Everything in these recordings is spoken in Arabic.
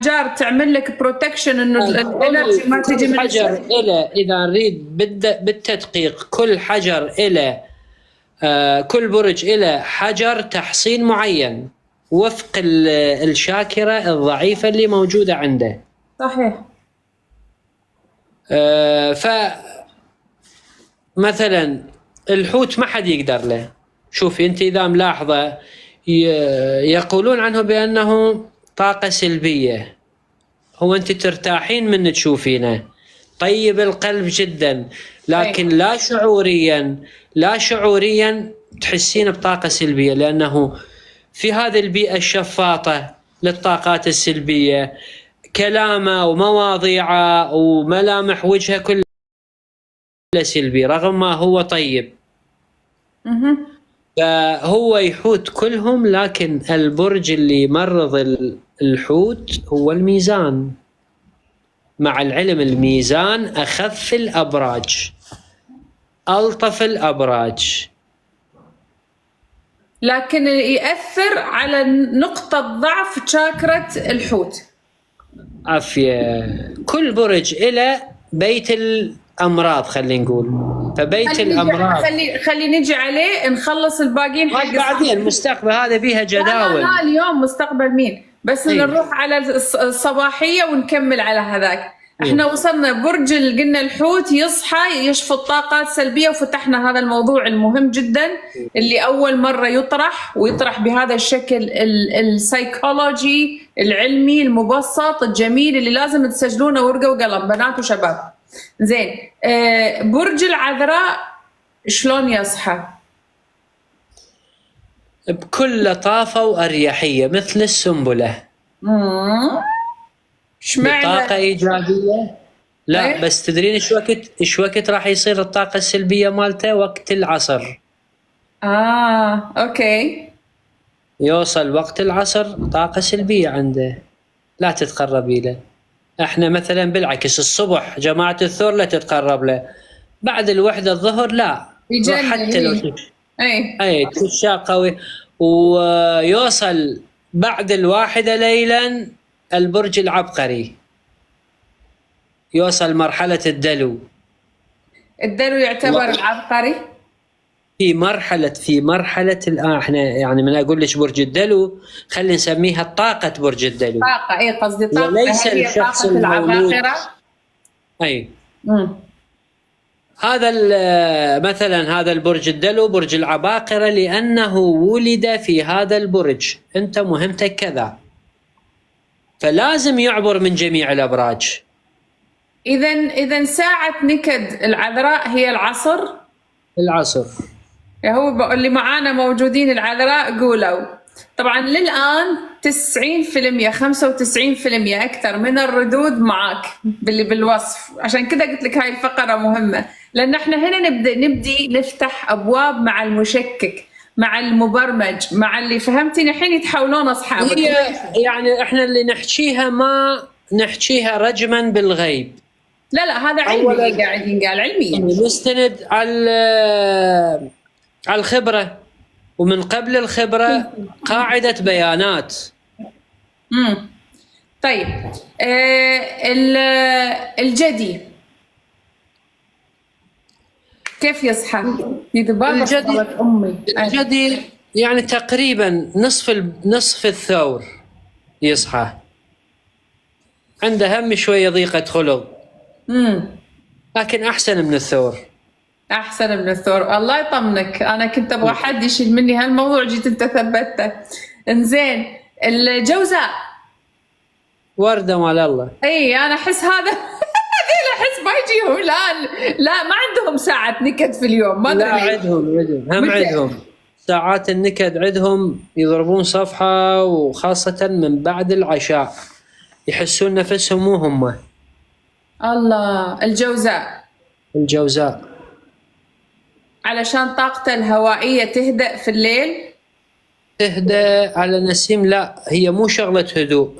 الاحجار تعمل لك بروتكشن انه الانرجي ما تجي من حجر إلى، إذا نريد بالتدقيق، كل حجر إلى كل برج إلى حجر تحصين معين وفق الشاكرة الضعيفة اللي موجودة عنده. صحيح. فمثلا الحوت ما حد يقدر له. شوفي انت اذا ملاحظه يقولون عنه بانه طاقه سلبيه. هو انت ترتاحين من تشوفينه، طيب القلب جدا، لكن لا شعوريا تحسين بطاقه سلبيه، لانه في هذه البيئه الشفاطه للطاقات السلبيه كلامه ومواضيعه وملامح وجهه كلها سلبي رغم ما هو طيب. فهو يحوت كلهم، لكن البرج اللي يمرض الحوت هو الميزان. مع العلم الميزان أخف الأبراج، ألطف الأبراج، لكن يأثر على نقطة ضعف شاكرة الحوت. عافية. كل برج إلى بيت الأمراض، خلينا نقول. فبيت الأمراض خلي نجي عليه نخلص الباقيين حق بعدين المستقبل، هذا بيها جداول. لا اليوم مستقبل مين بس نروح على الصباحية ونكمل على هذاك. احنا وصلنا برج قلنا الحوت يصحى يشفط طاقات سلبية، وفتحنا هذا الموضوع المهم جدا اللي أول مرة يطرح بهذا الشكل السيكولوجي العلمي المبسط الجميل اللي لازم تسجلونه ورقة وقلم بنات وشباب. زين، برج العذراء شلون يصحى؟ بكل لطافة وأريحية مثل السنبلة. طاقة إيجابية. لا أيه؟ بس تدرين إيش وقت راح يصير الطاقة السلبية مالته؟ وقت العصر. أوكي. يوصل وقت العصر طاقة سلبية عنده، لا تتقربي له. احنا مثلا بالعكس الصبح جماعة الثور لا تتقرب له، بعد الوحدة الظهر لا، حتى لو اي تشاء قوي. ويوصل بعد الواحدة ليلا البرج العبقري، يوصل مرحلة الدلو. الدلو يعتبر العبقري في مرحلة الآن. احنا يعني من أقول لك برج الدلو خلي نسميها طاقة برج الدلو. طاقة قصدي طاقة، وليس الشخص العباقرة. أي. هذا مثلا هذا البرج الدلو برج العباقرة لأنه ولد في هذا البرج. أنت مهمتك كذا، فلازم يعبر من جميع الأبراج. إذا ساعة نكد العذراء هي العصر. هو اللي معانا موجودين العذراء قولوا. طبعا للآن 90% 95% أكثر من الردود معاك بالوصف، عشان كذا قلت لك هاي الفقرة مهمة، لأن احنا هنا نبدي نفتح أبواب مع المشكك مع المبرمج مع اللي فهمتني الحين يتحولون أصحابك. يعني احنا اللي نحكيها ما نحكيها رجما بالغيب، لا هذا علمي قاعد ينقال علميا، نستند على الخبرة، ومن قبل الخبرة قاعدة بيانات. طيب الجدي كيف يصحى؟ الجدي يعني تقريبا نصف الثور يصحى، عنده هم شوية ضيقة خلق، لكن أحسن من الثور. الله يطمنك. أنا كنت أبغى حد يشيل مني هالموضوع، جيت أنت ثبتته. إنزين، الجوزاء وردة مال الله. أي أنا أحس هذا أحس ما يجيهم لا ما عندهم ساعة نكد في اليوم. ما لا عندهم ساعات النكد، عندهم يضربون صفحة، وخاصة من بعد العشاء يحسون نفسهم مو هم. الله. الجوزاء علشان طاقته الهوائية تهدأ في الليل. تهدأ على نسيم. لا، هي مو شغلة هدوء،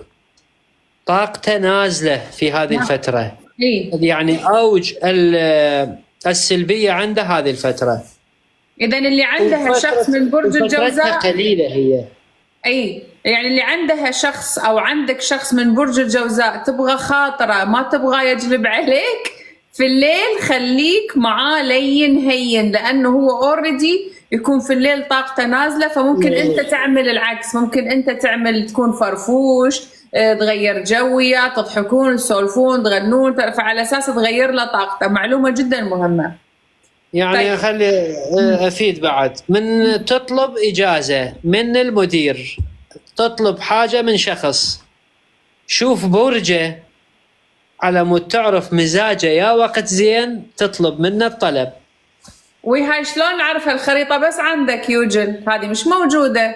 طاقته نازلة في هذه الفترة. يعني أوج السلبية عنده هذه الفترة. إذن اللي عنده شخص من برج الجوزاء قليلة، هي اي يعني اللي عندها شخص او عندك شخص من برج الجوزاء تبغى خاطره ما تبغى يجلب عليك في الليل، خليك معاه لين هين، لانه هو اوريدي يكون في الليل طاقته نازله، فممكن انت تعمل العكس، ممكن انت تعمل تكون فرفوش، تغير جوية، تضحكون تسولفون تغنون، فعلى اساس تغير له طاقته. معلومه جدا مهمه. يعني طيب. خلي افيد بعد، من تطلب اجازه من المدير، تطلب حاجه من شخص، شوف برجه على مود تعرف مزاجه يا وقت زين تطلب منه الطلب. وهاي شلون نعرف الخريطه؟ بس عندك يوجل، هذه مش موجوده.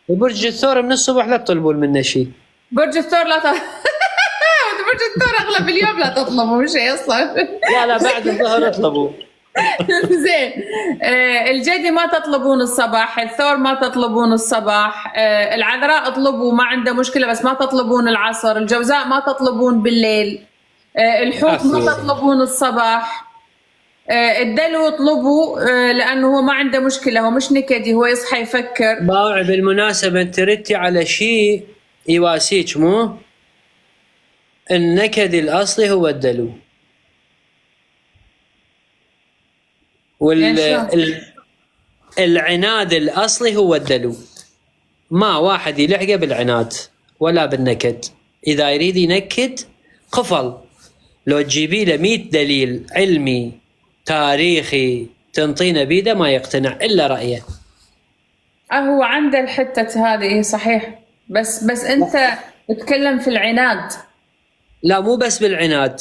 برج الثور من الصبح لا تطلبون منه شيء. برج الثور لا برج الثور اغلب اليوم لا تطلبوا شيء اصلا. لا بعد الظهر اطلبوا. زين. الجدي ما تطلبون الصباح، الثور ما تطلبون الصباح، العذراء اطلبوا ما عنده مشكله بس ما تطلبون العصر، الجوزاء ما تطلبون بالليل، الحوت ما تطلبون الصباح، الدلو اطلبوا لانه هو ما عنده مشكله، هو مش نكدي، هو يصحى يفكر. باوع بالمناسبه انت ردتي على شيء يواسيك، مو النكد الاصلي هو الدلو، العناد الاصلي هو الدلو. ما واحد يلحقه بالعناد ولا بالنكد، اذا يريد ينكد قفل، لو تجيبي له 100 دليل علمي تاريخي تنطينا بيده ما يقتنع الا رايه. هو عنده الحته هذه صحيح، بس انت تتكلم في العناد. لا مو بس بالعناد،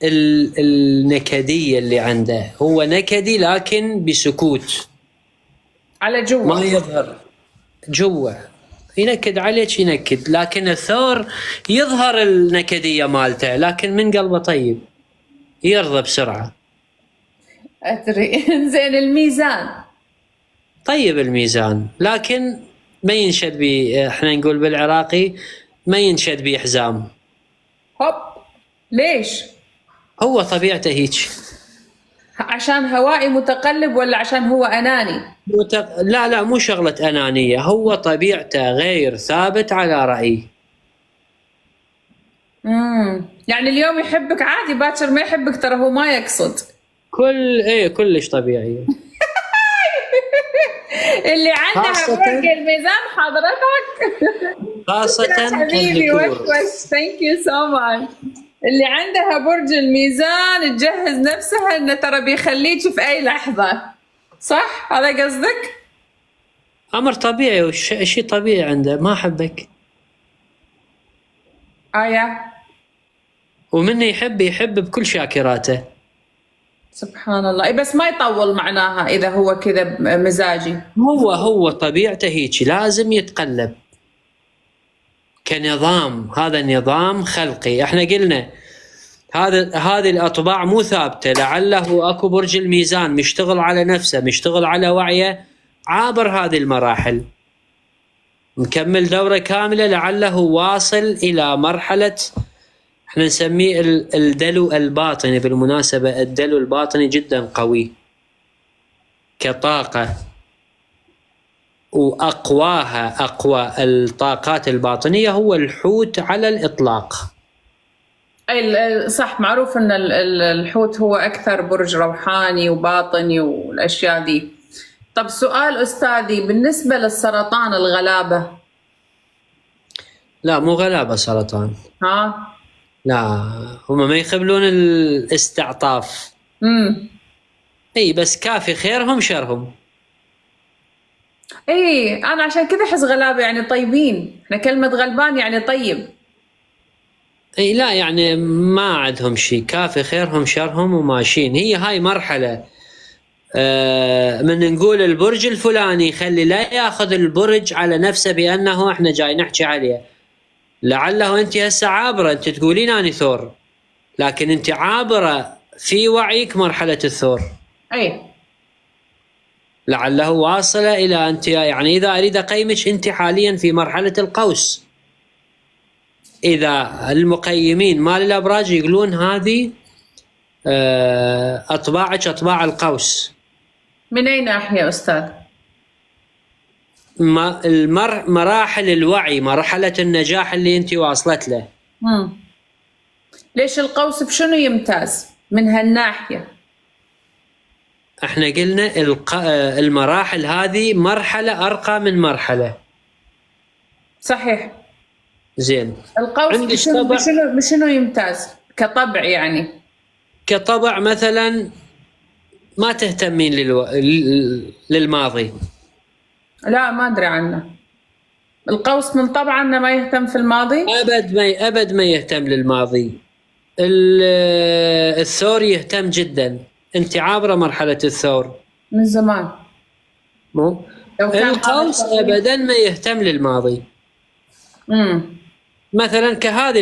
النكديه اللي عنده، هو نكدي لكن بسكوت على جوا، ما يظهر جوا، ينكد عليك ينكد، لكن الثور يظهر النكديه مالته لكن من قلبه طيب، يرضى بسرعه. ادري. زين. الميزان طيب الميزان لكن ما ينشد بي، احنا نقول بالعراقي ما ينشد بي حزام. هوب. ليش؟ هو طبيعته هيك. عشان هوائي متقلب ولا عشان هو اناني؟ لا مو شغله انانيه، هو طبيعته غير ثابت على رايي. يعني اليوم يحبك عادي باكر ما يحبك، ترى هو ما يقصد. كلش طبيعي. اللي عنده برج الميزان حضرتك خاصة حبيبي وش ثانك يو سو ماتش. اللي عندها برج الميزان تجهز نفسها انه ترى بيخليك في اي لحظة، صح؟ هذا قصدك؟ امر طبيعي وشيء طبيعي عنده، ما احبك. يا ومن يحب بكل شاكراته. سبحان الله. بس ما يطول معناها اذا هو كذا مزاجي. هو طبيعته هيك، لازم يتقلب كنظام، هذا نظام خلقي. احنا قلنا هذه الاطباع مو ثابته، لعله اكو برج الميزان مشتغل على نفسه، مشتغل على وعيه، عابر هذه المراحل، مكمل دوره كامله، لعله واصل الى مرحله احنا نسميه الدلو الباطني. بالمناسبه الدلو الباطني جدا قوي كطاقه، واقواها اقوى الطاقات الباطنيه هو الحوت على الاطلاق. صح، معروف ان الحوت هو اكثر برج روحاني وباطني والاشياء دي. طب سؤال استاذي، بالنسبه للسرطان الغلابه؟ لا مو غلابه سرطان. لا هم ما يقبلون الاستعطاف. اي بس كافي خيرهم شرهم. انا عشان كذا احس غلابه يعني طيبين، احنا كلمه غلبان يعني طيب. اي لا يعني ما عندهم شيء، كافي خيرهم شرهم وماشيين. هي هاي مرحله من نقول البرج الفلاني خلي لا ياخذ البرج على نفسه بانه احنا جاي نحكي عليه، لعله انت هسه عابره، انت تقولين اني ثور لكن انت عابره في وعيك مرحله الثور. لعله واصله الى انت، يعني اذا اريد اقيمك انت حاليا في مرحله القوس. اذا المقيمين مال الابراج يقولون هذه اطباعك اطباع القوس. من اي ناحيه استاذ؟ مراحل الوعي، مرحلة النجاح اللي انت واصلت له. ليش القوس بشنو يمتاز من هالناحية؟ احنا قلنا المراحل هذه مرحلة ارقى من مرحلة. صحيح. زين. القوس بشنو يمتاز كطبع يعني؟ كطبع مثلا ما تهتمين للماضي. لا ما ادري عنه. القوس من طبعه انه ما يهتم في الماضي. ابد ما يهتم للماضي. الثور يهتم جدا. انت عابره مرحله الثور من زمان. مو القوس ابدا ما يهتم للماضي. مثلا كهذه